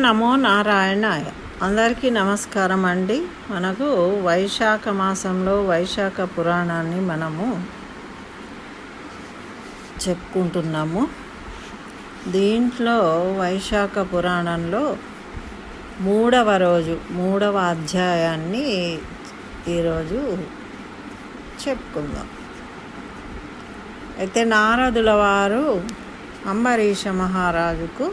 నమో నారాయణాయ. అందరికీ నమస్కారం అండి. మనకు వైశాఖ మాసంలో వైశాఖ పురాణాన్ని మనము చెప్పుకుంటున్నాము. దీంట్లో వైశాఖ పురాణంలో మూడవ అధ్యాయాన్ని ఈరోజు చెప్పుకుందాం. అయితే నారదుల వారు అంబరీష మహారాజుకు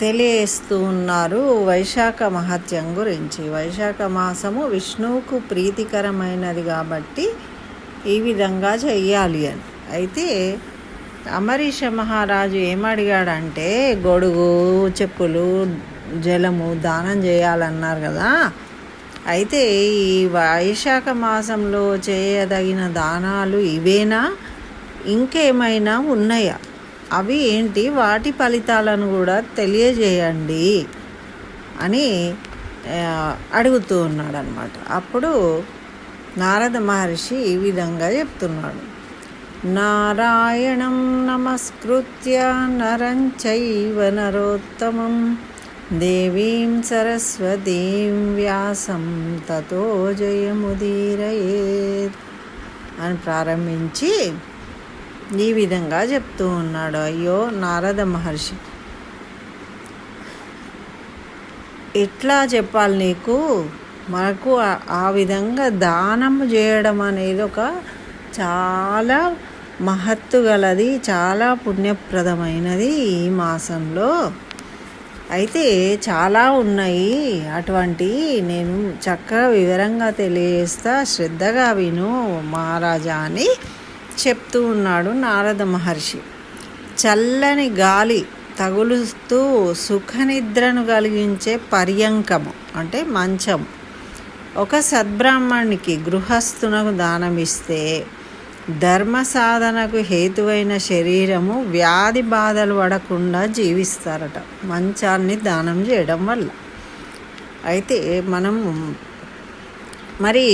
తెలియజేస్తూ ఉన్నారు వైశాఖ మహత్యం గురించి. వైశాఖ మాసము విష్ణువుకు ప్రీతికరమైనది కాబట్టి ఈ విధంగా చెయ్యాలి అని. అయితే అంబరీష మహారాజు ఏమడిగాడంటే, గొడుగు, చెప్పులు, జలము దానం చేయాలన్నారు కదా. అయితే ఈ వైశాఖ మాసంలో చేయదగిన దానాలు ఇవేనా, ఇంకేమైనా ఉన్నాయా, అవి ఏంటి, వాటి ఫలితాలను కూడా తెలియజేయండి అని అడుగుతూ ఉన్నాడు అన్నమాట. అప్పుడు నారద మహర్షి ఈ విధంగా చెప్తున్నాడు. నారాయణం నమస్కృత్య నరం చైవ నరోత్తమం దేవీం సరస్వతీం వ్యాసం తతో జయముదీరయేత్ అని ప్రారంభించి ఈ విధంగా చెప్తూ ఉన్నాడు. అయ్యో నారద మహర్షి, ఎట్లా చెప్పాలి నీకు? మనకు ఆ విధంగా దానం చేయడం అనేది ఒక చాలా మహత్తు గలది, చాలా పుణ్యప్రదమైనది ఈ మాసంలో. అయితే చాలా ఉన్నాయి, అటువంటి నేను చక్కగా వివరంగా తెలియజేస్తా, శ్రద్ధగా విను మహారాజా అని చెప్తూ ఉన్నాడు నారద మహర్షి. చల్లని గాలి తగులుతూ సుఖనిద్రను కలిగించే పర్యంకము అంటే మంచం ఒక సద్బ్రాహ్మణునికి గృహస్థునకు దానమిస్తే ధర్మ సాధనకు హేతువైన శరీరము వ్యాధి బాధలు పడకుండా జీవిస్తారట, మంచాన్ని దానం చేయడం వల్ల. అయితే మనం మరి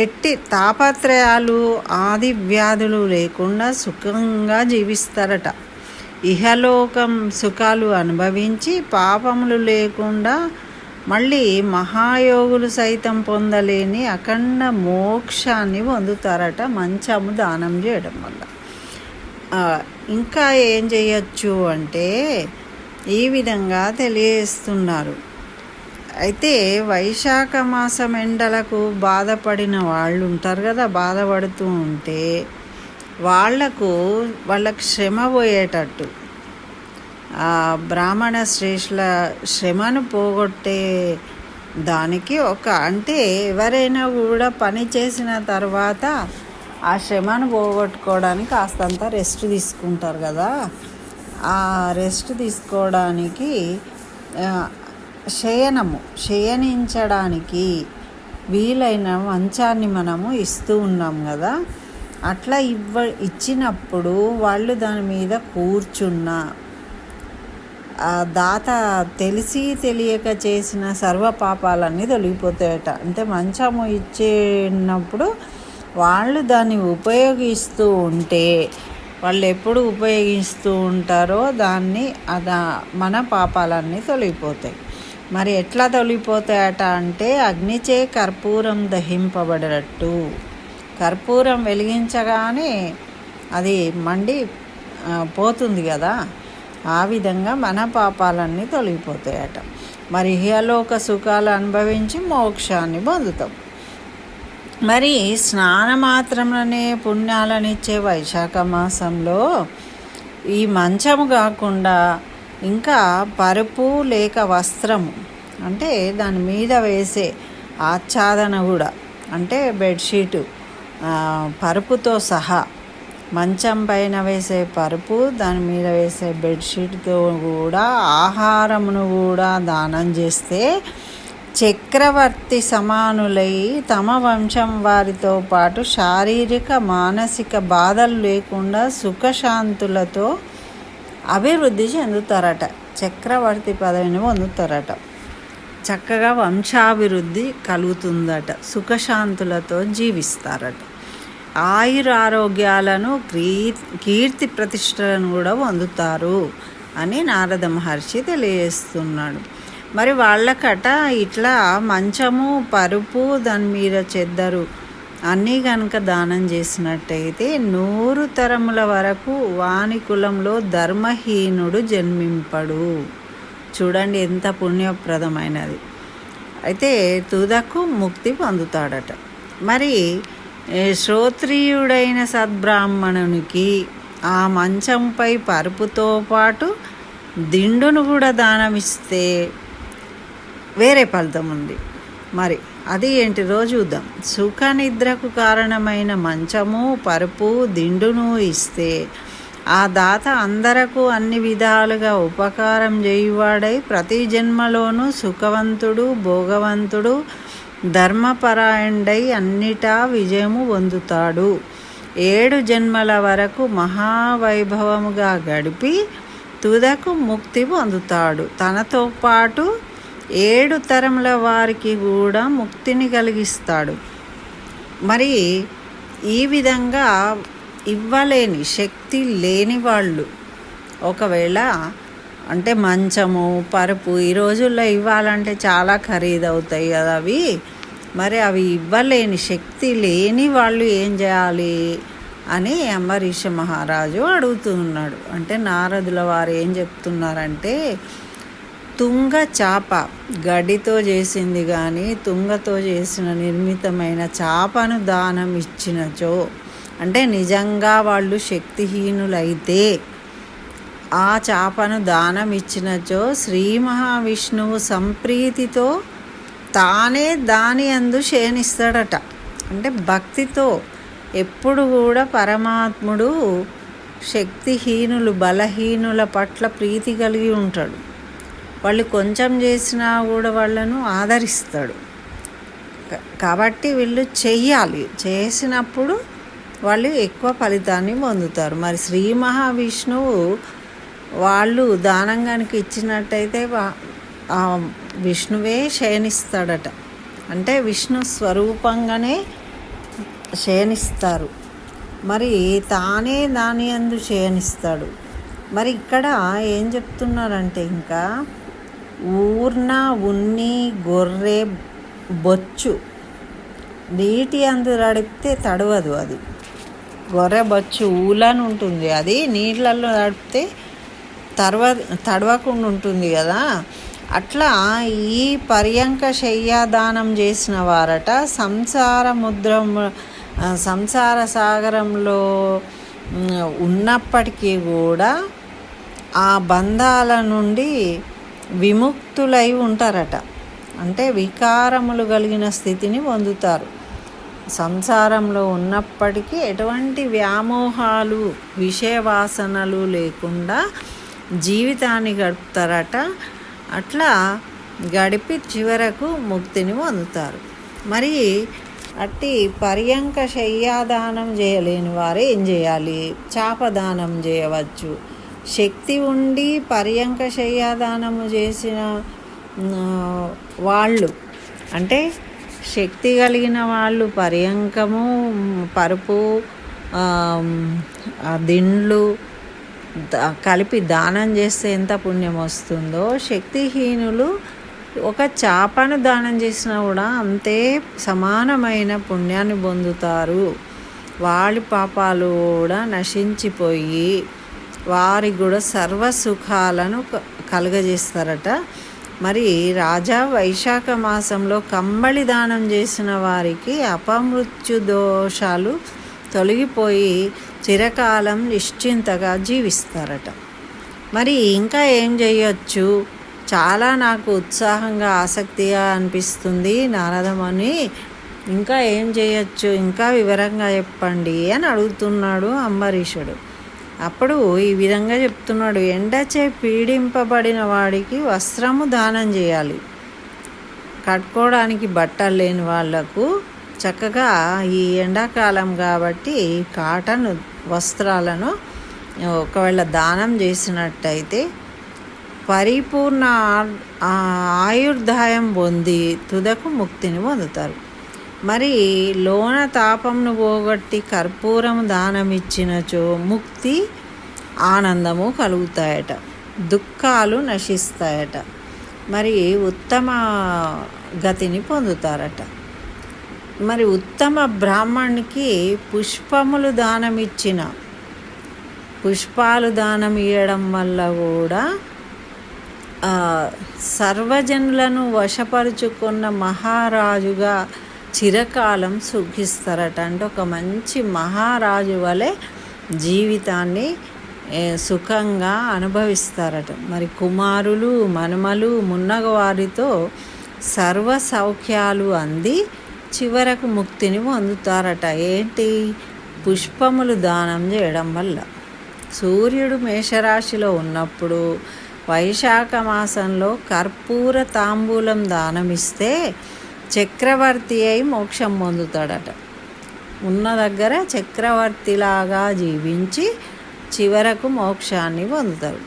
ఎట్టి తాపత్రయాలు ఆది వ్యాధులు లేకుండా సుఖంగా జీవిస్తారట. ఇహలోకం సుఖాలు అనుభవించి పాపములు లేకుండా మళ్ళీ మహాయోగులు సైతం పొందలేని అఖండ మోక్షాన్ని పొందుతారట మంచము దానం చేయడం వల్ల. ఇంకా ఏం చేయొచ్చు అంటే ఈ విధంగా తెలియజేస్తున్నారు. అయితే వైశాఖ మాసం ఎండలకు బాధపడిన వాళ్ళు ఉంటారు కదా, బాధపడుతూ ఉంటే వాళ్ళకు శ్రమ పోయేటట్టు బ్రాహ్మణ శ్రేష్ఠుల శ్రమను పోగొట్టే దానికి అంటే ఎవరైనా కూడా పని చేసిన తర్వాత ఆ శ్రమను పోగొట్టుకోవడానికి కాస్తంత రెస్ట్ తీసుకుంటారు కదా. ఆ రెస్ట్ తీసుకోవడానికి శయనించడానికి వీలైన మంచాన్ని మనము ఇస్తూ ఉన్నాం కదా. అట్లా ఇచ్చినప్పుడు వాళ్ళు దాని మీద కూర్చున్న దాత తెలిసి తెలియక చేసిన సర్వ పాపాలన్నీ తొలగిపోతాయట. అంటే మంచము ఇచ్చినప్పుడు వాళ్ళు దాన్ని ఉపయోగిస్తూ ఉంటే, వాళ్ళు ఎప్పుడు ఉపయోగిస్తూ ఉంటారో దాన్ని మన పాపాలన్నీ తొలగిపోతాయి. మరి ఎట్లా తొలగిపోతాయట అంటే అగ్నిచే కర్పూరం దహింపబడినట్టు, కర్పూరం వెలిగించగానే అది మండి పోతుంది కదా, ఆ విధంగా మన పాపాలన్నీ తొలగిపోతాయట. మరి ఇహలోక సుఖాలు అనుభవించి మోక్షాన్ని పొందుతాం. మరి స్నానమాత్రంలోనే పుణ్యాలనిచ్చే వైశాఖ మాసంలో ఈ మంచము కాకుండా ఇంకా పరుపు లేక వస్త్రము అంటే దాని మీద వేసే ఆచ్ఛాదన కూడా, అంటే బెడ్షీటు పరుపుతో సహా, మంచం పైన వేసే పరుపు, దాని మీద వేసే బెడ్షీట్తో కూడా ఆహారమును కూడా దానం చేస్తే చక్రవర్తి సమానులై తమ వంశం వారితో పాటు శారీరక మానసిక బాధలు లేకుండా సుఖశాంతులతో అభివృద్ధి చెందుతారట. చక్రవర్తి పదవిని పొందుతారట. చక్కగా వంశాభివృద్ధి కలుగుతుందట, సుఖశాంతులతో జీవిస్తారట. ఆయురారోగ్యాలను కీర్తి ప్రతిష్టలను కూడా పొందుతారు అని నారద మహర్షి తెలియజేస్తున్నాడు. మరి వాళ్ళకట ఇట్లా మంచము, పరుపు, దాని మీద చెద్దరు అన్నీ కనుక దానం చేసినట్టయితే 100 తరముల వరకు వాని కులంలో ధర్మహీనుడు జన్మింపడు. చూడండి ఎంత పుణ్యప్రదమైనది. అయితే తుదకు ముక్తి పొందుతాడట. మరి శ్రోత్రియుడైన సద్బ్రాహ్మణునికి ఆ మంచంపై పరుపుతో పాటు దిండును కూడా దానమిస్తే వేరే ఫలితం ఉంది. మరి అది ఏంటిదో చూద్దాం. సుఖ నిద్రకు కారణమైన మంచము, పరుపు, దిండును ఇస్తే ఆ దాత అందరకు అన్ని విధాలుగా ఉపకారం చేయువాడై ప్రతి జన్మలోనూ సుఖవంతుడు, భోగవంతుడు, ధర్మపరాయణుడై అన్నిటా విజయము పొందుతాడు. 7 జన్మల వరకు మహావైభవముగా గడిపి తుదకు ముక్తి పొందుతాడు. తనతో పాటు 7 తరముల వారికి కూడా ముక్తిని కలిగిస్తాడు. మరి ఈ విధంగా ఇవ్వలేని శక్తి లేని వాళ్ళు ఒకవేళ అంటే మంచము, పరుపు ఈ రోజుల్లో ఇవ్వాలంటే చాలా ఖరీదవుతాయి కదా అవి. మరి అవి ఇవ్వలేని శక్తి లేని వాళ్ళు ఏం చేయాలి అని అంబరీష మహారాజు అడుగుతున్నాడు. అంటే నారదుల వారు ఏం చెప్తున్నారంటే, తుంగ చాప గడ్డితో చేసింది కానీ తుంగతో చేసిన నిర్మితమైన చాపను దానం ఇచ్చినచో, అంటే నిజంగా వాళ్ళు శక్తిహీనులైతే ఆ చాపను దానం ఇచ్చినచో శ్రీ మహావిష్ణువు సంప్రీతితో తానే దాని అందు శయనిస్తాడట. అంటే భక్తితో ఎప్పుడు కూడా పరమాత్ముడు శక్తిహీనులు, బలహీనుల పట్ల ప్రీతి కలిగి ఉంటాడు. వాళ్ళు కొంచెం చేసినా కూడా వాళ్ళను ఆదరిస్తాడు. కాబట్టి వీళ్ళు చెయ్యాలి, చేసినప్పుడు వాళ్ళు ఎక్కువ ఫలితాన్ని పొందుతారు. మరి శ్రీ మహావిష్ణువు వాళ్ళు దానం కనుక ఇచ్చినట్టయితే విష్ణువే శయనిస్తాడట. అంటే విష్ణు స్వరూపంగానే శయనిస్తారు. మరి తానే దాని యందు శయనిస్తాడు. మరి ఇక్కడ ఏం చెప్తున్నారంటే, ఇంకా ఊర్న, ఉన్ని, గొర్రె బొచ్చు నీటి అందు నడిపితే తడవదు. అది గొర్రె బొచ్చు ఊలని ఉంటుంది, అది నీళ్ళల్లో నడిపితే తడవకుండా ఉంటుంది కదా. అట్లా ఈ పర్యంక శయ్యాదానం చేసిన వారట సంసార సాగరంలో ఉన్నప్పటికీ కూడా ఆ బంధాల నుండి విముక్తులై ఉంటారట. అంటే వికారములు కలిగిన స్థితిని పొందుతారు. సంసారంలో ఉన్నప్పటికీ ఎటువంటి వ్యామోహాలు, విషయవాసనలు లేకుండా జీవితాన్ని గడుపుతారట. అట్లా గడిపి చివరకు ముక్తిని పొందుతారు. మరి అట్టి పర్యంక శయ్యాదానం చేయలేని వారు ఏం చేయాలి? చాపదానం చేయవచ్చు. శక్తి ఉండి పర్యంక శయ్యాదానము చేసిన వాళ్ళు, అంటే శక్తి కలిగిన వాళ్ళు పర్యంకము, పరుపు, దిండ్లు కలిపి దానం చేస్తే ఎంత పుణ్యం వస్తుందో, శక్తిహీనులు ఒక చాపను దానం చేసినా కూడా అంతే సమానమైన పుణ్యాన్ని పొందుతారు. వాళ్ళ పాపాలు కూడా నశించిపోయి వారికి కూడా సర్వసుఖాలను కలుగజేస్తారట. మరి రాజా వైశాఖ మాసంలో కంబళి దానం చేసిన వారికి అపమృత్యు దోషాలు తొలగిపోయి చిరకాలం నిశ్చింతగా జీవిస్తారట. మరి ఇంకా ఏం చేయొచ్చు? చాలా నాకు ఉత్సాహంగా, ఆసక్తిగా అనిపిస్తుంది నారదముని. ఇంకా ఏం చేయొచ్చు, ఇంకా వివరంగా చెప్పండి అని అడుగుతున్నాడు అంబరీషుడు. అప్పుడు ఈ విధంగా చెప్తున్నాడు. ఎండచే పీడింపబడిన వాడికి వస్త్రము దానం చేయాలి. కట్టుకోవడానికి బట్టలు లేని వాళ్లకు చక్కగా ఈ ఎండాకాలం కాబట్టి కాటన్ వస్త్రాలను ఒకవేళ దానం చేసినట్టయితే పరిపూర్ణ ఆయుర్దాయం పొంది తుదకు ముక్తిని పొందుతారు. మరి లోన తాపంను పోగొట్టి కర్పూరం దానం ఇచ్చినచో ముక్తి, ఆనందము కలుగుతాయట. దుఃఖాలు నశిస్తాయట. మరి ఉత్తమ గతిని పొందుతారట. మరి ఉత్తమ బ్రాహ్మణునికి పుష్పాలు దానం ఇవ్వడం వల్ల కూడా సర్వజనులను వశపరుచుకున్న మహారాజుగా చిరకాలం సుఖిస్తారట. అంటే ఒక మంచి మహారాజు వలె జీవితాన్ని సుఖంగా అనుభవిస్తారట. మరి కుమారులు మనుమలు మున్నగవారితో సర్వ సౌఖ్యాలు అంది చివరకు ముక్తిని పొందుతారట. ఏంటి? పుష్పములు దానం చేయడం వల్ల. సూర్యుడు మేషరాశిలో ఉన్నప్పుడు వైశాఖ మాసంలో కర్పూర తాంబూలం దానమిస్తే చక్రవర్తి అయి మోక్షం పొందుతాడట. ఉన్న దగ్గర చక్రవర్తిలాగా జీవించి చివరకు మోక్షాన్ని పొందుతారు.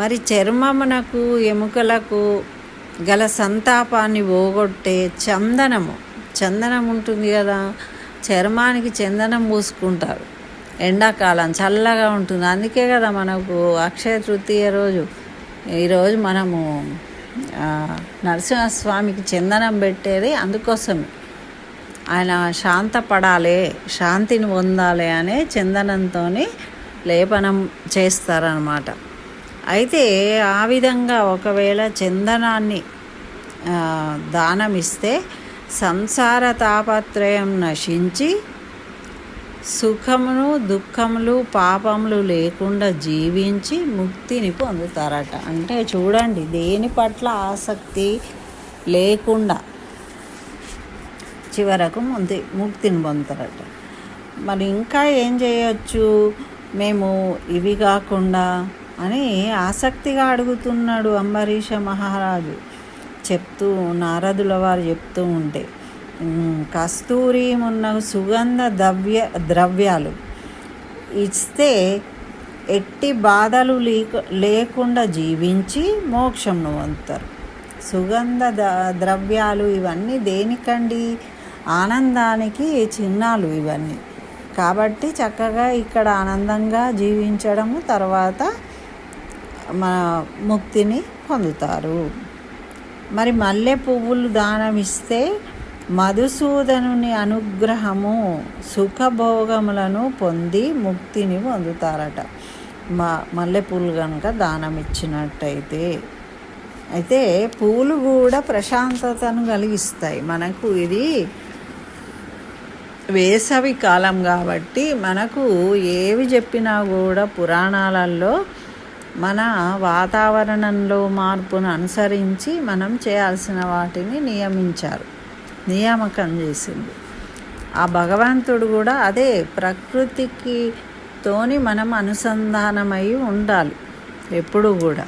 మరి చర్మమునకు ఎముకలకు గల సంతాపాన్ని పోగొట్టే చందనం ఉంటుంది కదా, చర్మానికి చందనం పూసుకుంటారు. ఎండాకాలం చల్లగా ఉంటుంది. అందుకే కదా మనకు అక్షయ తృతీయ ఈరోజు మనము నరసింహస్వామికి చందనం పెట్టేది అందుకోసమే. ఆయన శాంతపడాలి, శాంతిని పొందాలి అనే చందనంతో లేపనం చేస్తారన్నమాట. అయితే ఆ విధంగా ఒకవేళ చందనాన్ని దానమిస్తే సంసార తాపత్రయం నశించి సుఖమును దుఃఖములు పాపములు లేకుండా జీవించి ముక్తిని పొందుతారట. అంటే చూడండి, దేని పట్ల ఆసక్తి లేకుండా చివరకు ముక్తిని పొందుతారట. మరి ఇంకా ఏం చేయొచ్చు మేము ఇవి కాకుండా అని ఆసక్తిగా అడుగుతున్నాడు అంబరీష మహారాజు. నారదుల వారు చెప్తూ ఉంటే, కస్తూరి ఉన్న సుగంధ ద్రవ్యాలు ఇస్తే ఎట్టి బాధలు లేకుండా జీవించి మోక్షంను పొందుతారు. సుగంధ ద్రవ్యాలు ఇవన్నీ దేనికండి? ఆనందానికి చిహ్నాలు ఇవన్నీ. కాబట్టి చక్కగా ఇక్కడ ఆనందంగా జీవించడము, తర్వాత మన ముక్తిని పొందుతారు. మరి మల్లె పువ్వులు దానమిస్తే మధుసూదనుని అనుగ్రహము సుఖభోగములను పొంది ముక్తిని పొందుతారట. మల్లెపూలు కనుక దానం ఇచ్చినట్టయితే. అయితే పూలు కూడా ప్రశాంతతను కలిగిస్తాయి మనకు. ఇది వేసవి కాలం కాబట్టి మనకు ఏవి చెప్పినా కూడా పురాణాలలో మన వాతావరణంలో మార్పును అనుసరించి మనం చేయాల్సిన వాటిని నియామకం చేసింది ఆ భగవంతుడు కూడా. అదే ప్రకృతితోని మనం అనుసంధానమై ఉండాలి ఎప్పుడు కూడా.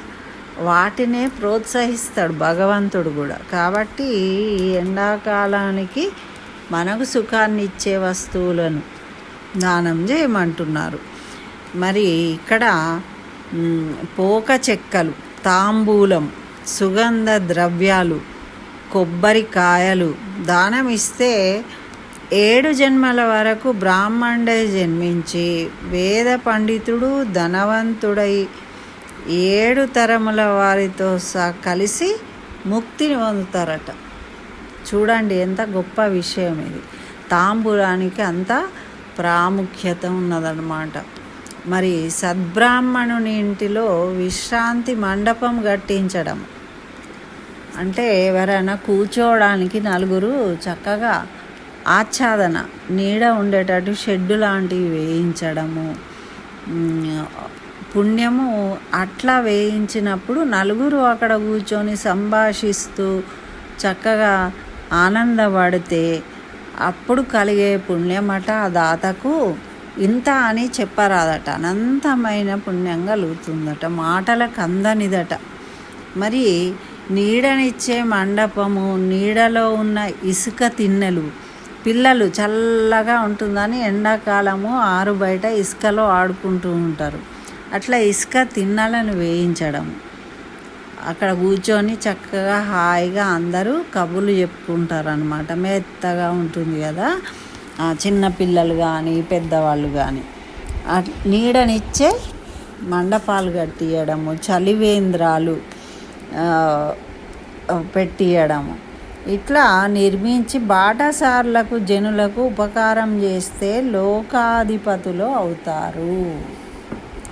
వాటినే ప్రోత్సహిస్తాడు భగవంతుడు కూడా. కాబట్టి ఈ ఎండాకాలానికి మనకు సుఖాన్ని ఇచ్చే వస్తువులను దానం చేయమంటున్నారు. మరి ఇక్కడ పోక చెక్కలు, తాంబూలం, సుగంధ ద్రవ్యాలు, కొబ్బరికాయలు దానమిస్తే 7 జన్మల వరకు బ్రాహ్మణుడై జన్మించి వేద పండితుడు ధనవంతుడై 7 తరముల వారితో కలిసి ముక్తిని పొందుతారట. చూడండి ఎంత గొప్ప విషయం ఇది. తాంబూలానికి అంత ప్రాముఖ్యత ఉన్నదన్నమాట. మరి సద్బ్రాహ్మణుని ఇంటిలో విశ్రాంతి మండపం కట్టించడం అంటే ఎవరైనా కూర్చోవడానికి నలుగురు చక్కగా ఆచ్ఛాదన నీడ ఉండేటట్టు షెడ్డు లాంటివి వేయించడము, పుణ్యము అట్లా వేయించినప్పుడు నలుగురు అక్కడ కూర్చొని సంభాషిస్తూ చక్కగా ఆనందపడితే అప్పుడు కలిగే పుణ్యమట ఆ దాతకు ఇంత అని చెప్పరాదట. అనంతమైన పుణ్యం కలుగుతుందట, మాటలకు అందనిదట. మరి నీడనిచ్చే మండపము, నీడలో ఉన్న ఇసుక తిన్నెలు, పిల్లలు చల్లగా ఉంటుందని ఎండాకాలము ఆరు బయట ఇసుకలో ఆడుకుంటూ ఉంటారు. అట్లా ఇసుక తిన్నెలను వేయించడం, అక్కడ కూర్చొని చక్కగా హాయిగా అందరూ కబుర్లు చెప్పుకుంటారు అన్నమాట. మెత్తగా ఉంటుంది కదా, చిన్నపిల్లలు కానీ పెద్దవాళ్ళు కానీ. నీడనిచ్చే మండపాలు కట్టియడము, చలివేంద్రాలు పెట్టియడము, ఇట్లా నిర్మించి బాటసార్లకు జనులకు ఉపకారం చేస్తే లోకాధిపతులు అవుతారు.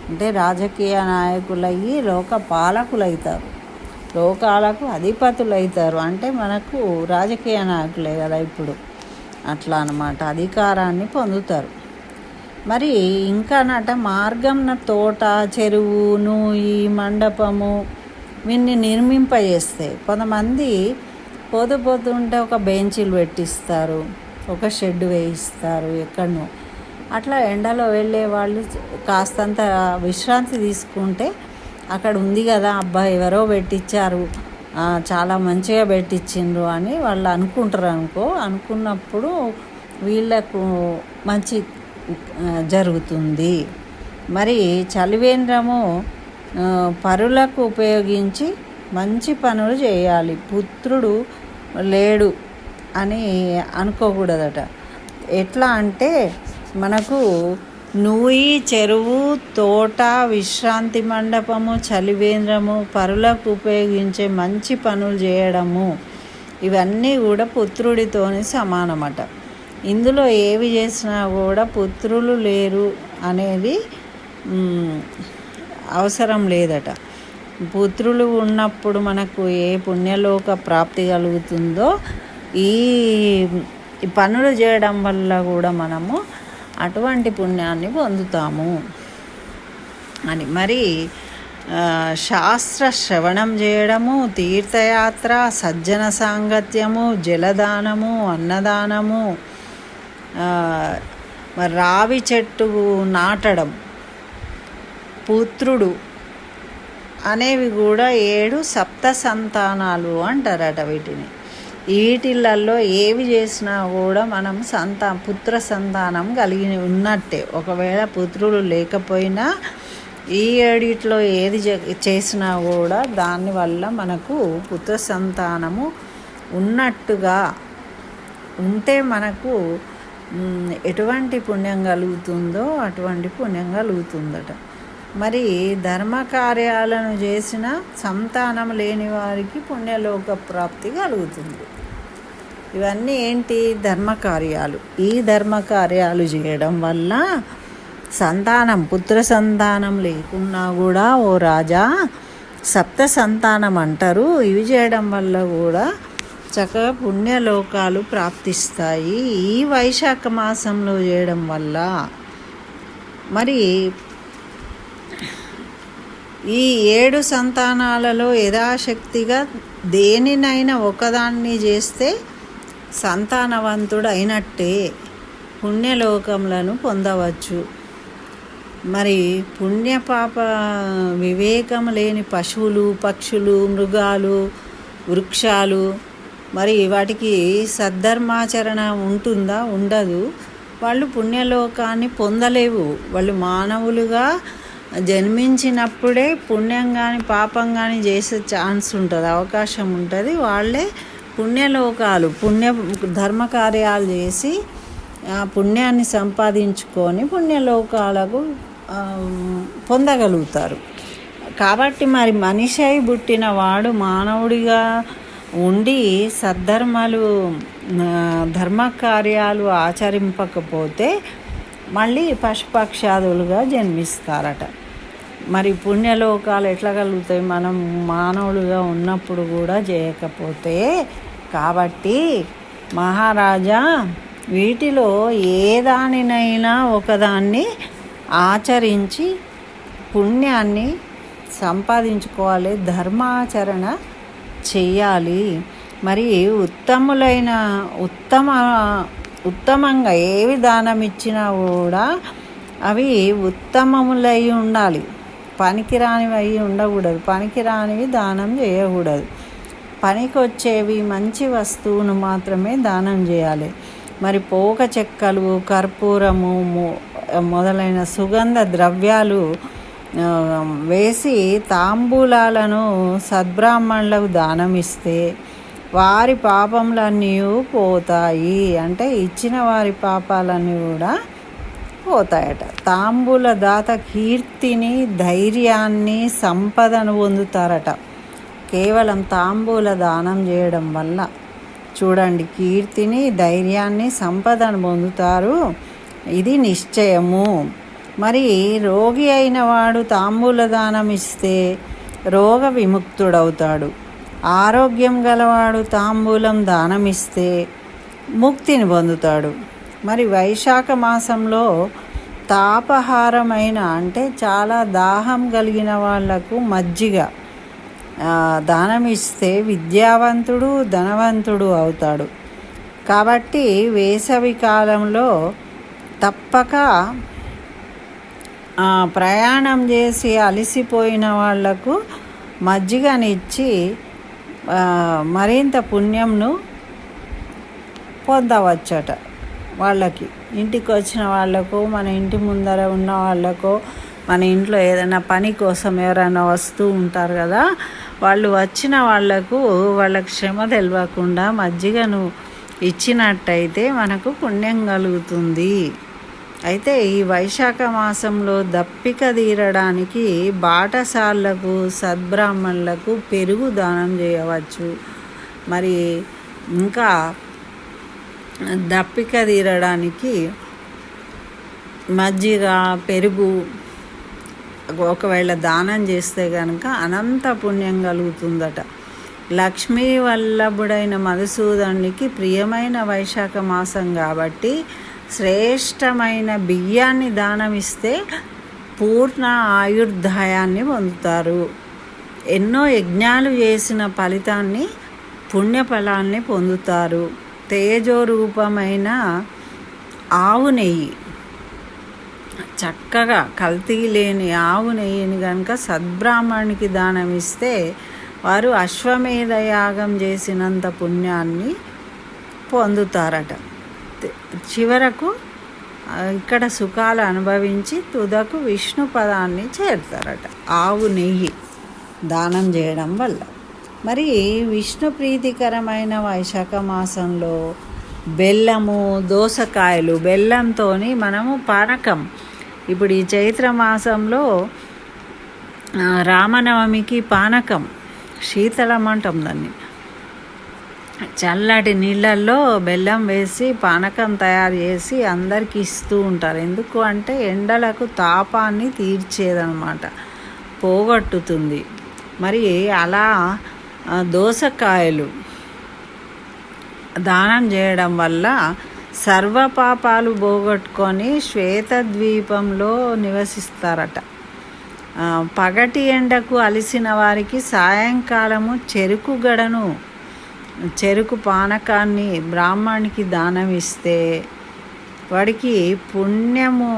అంటే రాజకీయ నాయకులయ్యి లోక పాలకులు అవుతారు, లోకాలకు అధిపతులు అవుతారు. అంటే మనకు రాజకీయ నాయకులే కదా ఇప్పుడు, అట్లా అన్నమాట, అధికారాన్ని పొందుతారు. మరి ఇంకా మార్గంన తోట, చెరువు, నూయి, మండపము వీన్ని నిర్మింపజేస్తాయి. కొంతమంది పోతుంటే ఒక బెంచీలు పెట్టిస్తారు, ఒక షెడ్ వేయిస్తారు ఎక్కడనో. అట్లా ఎండలో వెళ్ళే వాళ్ళు కాస్తంత విశ్రాంతి తీసుకుంటే అక్కడ ఉంది కదా, అబ్బా ఎవరో పెట్టించారు, చాలా మంచిగా పెట్టించిండ్రు అని వాళ్ళు అనుకుంటారు అనుకున్నప్పుడు వీళ్ళకు మంచి జరుగుతుంది. మరి చలివేంద్రము పరులకు ఉపయోగించి మంచి పనులు చేయాలి. పుత్రుడు లేడు అని అనుకోకూడదట. ఎట్లా అంటే మనకు నూయి, చెరువు, తోట, విశ్రాంతి మండపము, చలివేంద్రము, పరులకు ఉపయోగించే మంచి పనులు చేయడము, ఇవన్నీ కూడా పుత్రుడితోని సమానమట. ఇందులో ఏవి చేసినా కూడా పుత్రులు లేరు అనేది అవసరం లేదట. పుత్రులు ఉన్నప్పుడు మనకు ఏ పుణ్యలోక ప్రాప్తి కలుగుతుందో ఈ పనులు చేయడం వల్ల కూడా మనము అటువంటి పుణ్యాన్ని పొందుతాము అని. మరి శాస్త్ర శ్రవణం చేయడము, తీర్థయాత్ర, సజ్జన సాంగత్యము, జలదానము, అన్నదానము, రావి చెట్టు నాటడం, పుత్రుడు అనేవి కూడా 7 సప్త సంతానాలు అంటారట వీటిని. వీటిలలో ఏవి చేసినా కూడా మనం పుత్ర సంతానం కలిగి ఉన్నట్టే. ఒకవేళ పుత్రులు లేకపోయినా ఈ 7 ఏది చేసినా కూడా దానివల్ల మనకు పుత్ర సంతానము ఉన్నట్టుగా ఉంటే మనకు ఎటువంటి పుణ్యం కలుగుతుందో అటువంటి పుణ్యం కలుగుతుందట. మరి ధర్మకార్యాలను చేసిన సంతానం లేని వారికి పుణ్యలోక ప్రాప్తి కలుగుతుంది. ఇవన్నీ ఏంటి? ధర్మకార్యాలు. ఈ ధర్మకార్యాలు చేయడం వల్ల పుత్ర సంతానం లేకున్నా కూడా ఓ రాజా సప్త సంతానం అంటారు. ఇవి చేయడం వల్ల కూడా చక్కగా పుణ్యలోకాలు ప్రాప్తిస్తాయి ఈ వైశాఖ మాసంలో చేయడం వల్ల. మరి ఈ 7 సంతానాలలో యథాశక్తిగా దేనినైనా ఒకదాన్ని చేస్తే సంతానవంతుడు అయినట్టే, పుణ్యలోకములను పొందవచ్చు. మరి పుణ్యపాప వివేకం లేని పశువులు, పక్షులు, మృగాలు, వృక్షాలు, మరి వాటికి సద్ధర్మాచరణ ఉంటుందా? ఉండదు. వాళ్ళు పుణ్యలోకాన్ని పొందలేవు. వాళ్ళు మానవులుగా జన్మించినప్పుడే పుణ్యం కానీ పాపం కానీ చేసే ఛాన్స్ ఉంటుంది, అవకాశం ఉంటుంది. వాళ్ళే పుణ్యలోకాలు ధర్మకార్యాలు చేసి పుణ్యాన్ని సంపాదించుకొని పుణ్యలోకాలకు పొందగలుగుతారు. కాబట్టి మరి మనిషి అయి పుట్టిన వాడు మానవుడిగా ఉండి సద్ధర్మాలు ధర్మకార్యాలు ఆచరింపకపోతే మళ్ళీ పశుపక్షాదులుగా జన్మిస్తారట. మరి పుణ్యలోకాలు ఎట్లా కలుగుతాయి మనం మానవులుగా ఉన్నప్పుడు కూడా చేయకపోతే? కాబట్టి మహారాజా వీటిలో ఏ దానినైనా ఒకదాన్ని ఆచరించి పుణ్యాన్ని సంపాదించుకోవాలి, ధర్మాచరణ చెయ్యాలి. మరి ఉత్తమంగా ఏవి దానం ఇచ్చినా కూడా అవి ఉత్తమములై ఉండాలి, పనికిరానివి అయి ఉండకూడదు. పనికిరానివి దానం చేయకూడదు. పనికి వచ్చేవి మంచి వస్తువును మాత్రమే దానం చేయాలి. మరి పోక చెక్కలు, కర్పూరము మొదలైన సుగంధ ద్రవ్యాలు వేసి తాంబూలాలను సద్బ్రాహ్మణులకు దానం ఇస్తే వారి పాపములన్నీ పోతాయి. అంటే ఇచ్చిన వారి పాపాలన్నీ కూడా పోతాయట. తాంబూల దాత కీర్తిని, ధైర్యాన్ని, సంపదను పొందుతారట కేవలం తాంబూల దానం చేయడం వల్ల. చూడండి, కీర్తిని, ధైర్యాన్ని, సంపదను పొందుతారు, ఇది నిశ్చయము. మరి రోగి అయిన వాడు తాంబూల దానం ఇస్తే రోగ విముక్తుడవుతాడు. ఆరోగ్యం గలవాడు తాంబూలం దానమిస్తే ముక్తిని పొందుతాడు. మరి వైశాఖ మాసంలో తాపహారమైన అంటే చాలా దాహం కలిగిన వాళ్లకు మజ్జిగ దానమిస్తే విద్యావంతుడు, ధనవంతుడు అవుతాడు. కాబట్టి వేసవి కాలంలో తప్పక ప్రయాణం చేసి అలసిపోయిన వాళ్లకు మజ్జిగనిచ్చి మరింత పుణ్యంను పొందవచ్చట. వాళ్ళకి ఇంటికి వచ్చిన వాళ్ళకు, మన ఇంటి ముందర ఉన్న వాళ్ళకు, మన ఇంట్లో ఏదైనా పని కోసం ఎవరైనా వస్తూ ఉంటారు కదా, వాళ్ళు వచ్చిన వాళ్ళకు వాళ్ళకి శ్రమ తెలియకుండా మజ్జిగను ఇచ్చినట్టయితే మనకు పుణ్యం కలుగుతుంది. అయితే ఈ వైశాఖ మాసంలో దప్పిక తీరడానికి బాటసార్లకు, సద్బ్రాహ్మణులకు పెరుగు దానం చేయవచ్చు. మరి ఇంకా దప్పిక తీరడానికి మజ్జిగ, పెరుగు ఒకవేళ దానం చేస్తే కనుక అనంత పుణ్యం కలుగుతుందట. లక్ష్మీ వల్లభుడైన మధుసూదనునికి ప్రియమైన వైశాఖ మాసం కాబట్టి శ్రేష్టమైన బియ్యాన్ని దానమిస్తే పూర్ణ ఆయుర్దాయాన్ని పొందుతారు. ఎన్నో యజ్ఞాలు చేసిన ఫలితాన్ని, పుణ్యఫలాన్ని పొందుతారు. తేజోరూపమైన ఆవు నెయ్యి, చక్కగా కల్తీ లేని ఆవు నెయ్యిని కనుక సద్బ్రాహ్మణునికి దానమిస్తే వారు అశ్వమేధ యాగం చేసినంత పుణ్యాన్ని పొందుతారట. చివరకు ఇక్కడ సుఖాలు అనుభవించి తుదకు విష్ణు పదాన్ని చేరుతారట ఆవు నెయ్యి దానం చేయడం వల్ల. మరి విష్ణు ప్రీతికరమైన వైశాఖ మాసంలో బెల్లము, దోసకాయలు, బెల్లంతో మనము పానకం, ఇప్పుడు ఈ చైత్ర మాసంలో రామనవమికి పానకం, శీతలం అంటాం దాన్ని, చల్లటి నీళ్ళల్లో బెల్లం వేసి పానకం తయారు చేసి అందరికి ఇస్తూ ఉంటారు. ఎందుకు అంటే ఎండలకు తాపాన్ని తీర్చేదన్నమాట, పోగొట్టుతుంది. మరి అలా దోసకాయలు దానం చేయడం వల్ల సర్వపాపాలు పోగొట్టుకొని శ్వేతద్వీపంలో నివసిస్తారట. పగటి ఎండకు అలిసిన వారికి సాయంకాలము చెరుకు పానకాన్ని బ్రాహ్మణునికి దానం ఇస్తే వాడికి పుణ్యము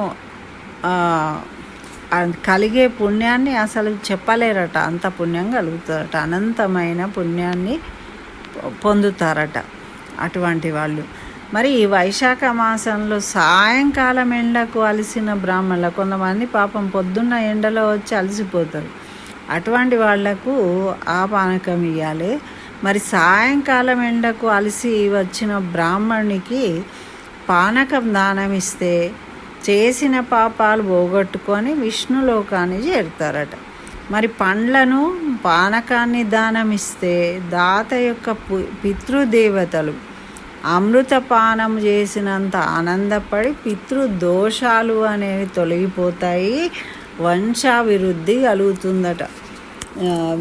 కలిగే పుణ్యాన్ని అసలు చెప్పలేరట, అంత పుణ్యం కలుగుతారట, అనంతమైన పుణ్యాన్ని పొందుతారట అటువంటి వాళ్ళు. మరి ఈ వైశాఖ మాసంలో సాయంకాలం ఎండకు అలసిన బ్రాహ్మణులు, కొంతమంది పాపం పొద్దున్న ఎండలో వచ్చి అలసిపోతారు, అటువంటి వాళ్లకు ఆ పానకం ఇవ్వాలి. మరి సాయంకాలం ఎండకు అలసి వచ్చిన బ్రాహ్మణునికి పానకం దానం ఇస్తే చేసిన పాపాలు పోగొట్టుకొని విష్ణులోకాన్ని చేరుతారట. మరి పండ్లను, పానకాన్ని దానమిస్తే దాత యొక్క పితృదేవతలు అమృతపానం చేసినంత ఆనందపడి పితృదోషాలు అనేవి తొలగిపోతాయి, వంశాభివృద్ధి కలుగుతుందట,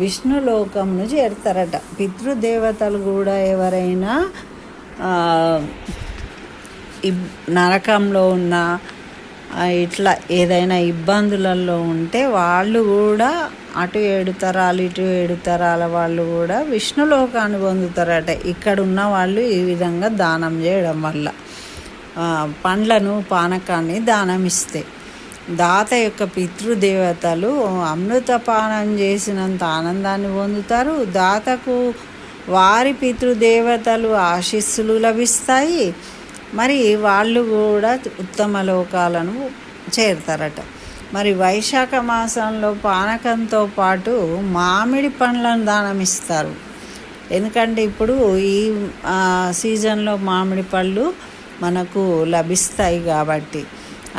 విష్ణులోకంను చేరుతారట. పితృదేవతలు కూడా ఎవరైనా నరకంలో ఉన్న ఇట్లా ఏదైనా ఇబ్బందులలో ఉంటే వాళ్ళు కూడా అటు 7 తరాలు ఇటు 7 తరాల వాళ్ళు కూడా విష్ణులోకాన్ని పొందుతారట. ఇక్కడ ఉన్న వాళ్ళు ఈ విధంగా దానం చేయడం వల్ల పండ్లను, పానకాన్ని దానం ఇస్తే దాత యొక్క పితృదేవతలు అమృతపానం చేసినంత ఆనందాన్ని పొందుతారు. దాతకు వారి పితృదేవతలు ఆశీస్సులు లభిస్తాయి. మరి వాళ్ళు కూడా ఉత్తమ లోకాలను చేరుతారట. మరి వైశాఖ మాసంలో పానకంతో పాటు మామిడి పండ్లను దానమిస్తారు. ఎందుకంటే ఇప్పుడు ఈ సీజన్లో మామిడి పళ్ళు మనకు లభిస్తాయి కాబట్టి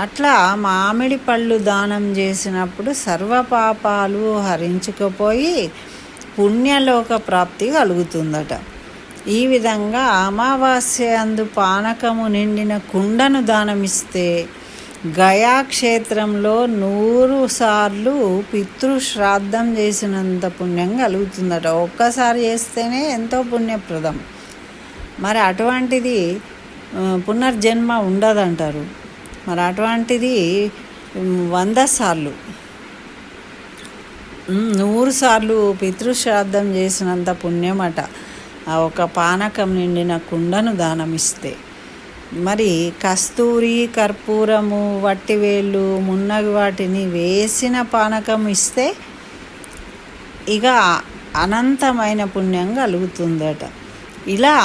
అట్లా మామిడి పళ్ళు దానం చేసినప్పుడు సర్వపాపాలు హరించుకుపోయి పుణ్యలోక ప్రాప్తి కలుగుతుందట. ఈ విధంగా అమావాస్య అందు పానకము నిండిన కుండను దానమిస్తే గయాక్షేత్రంలో 100 సార్లు పితృశ్రాద్ధం చేసినంత పుణ్యం కలుగుతుందట. ఒక్కసారి చేస్తేనే ఎంతో పుణ్యప్రదం. మరి అటువంటిది పునర్జన్మ ఉండదంటారు. మరి అటువంటిది 100 సార్లు 100 సార్లు పితృశ్రాద్ధం చేసినంత పుణ్యమట ఆ ఒక పానకం నిండిన కుండను దానమిస్తే. మరి కస్తూరి, కర్పూరము, వట్టివేళ్ళు మున్నగు వాటిని వేసిన పానకం ఇస్తే ఇక అనంతమైన పుణ్యం కలుగుతుందట. ఇలా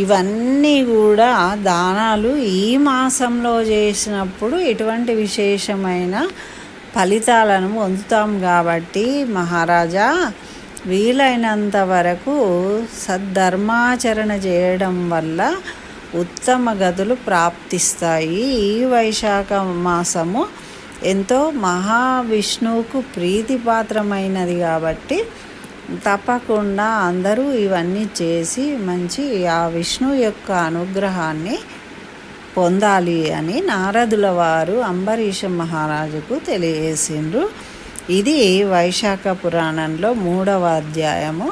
ఇవన్నీ కూడా దానాలు ఈ మాసంలో చేసినప్పుడు ఇటువంటి విశేషమైన ఫలితాలను పొందుతాం. కాబట్టి మహారాజా, వీలైనంత వరకు సద్ధర్మాచరణ చేయడం వల్ల ఉత్తమ గతులు ప్రాప్తిస్తాయి. ఈ వైశాఖ మాసము ఎంతో మహావిష్ణువుకు ప్రీతిపాత్రమైనది కాబట్టి తప్పకుండా అందరూ ఇవన్నీ చేసి మంచి ఆ విష్ణు యొక్క అనుగ్రహాన్ని పొందాలి అని నారదుల వారు అంబరీష మహారాజుకు తెలియజేసిండ్రు. ఇది వైశాఖ పురాణంలో 3వ అధ్యాయము.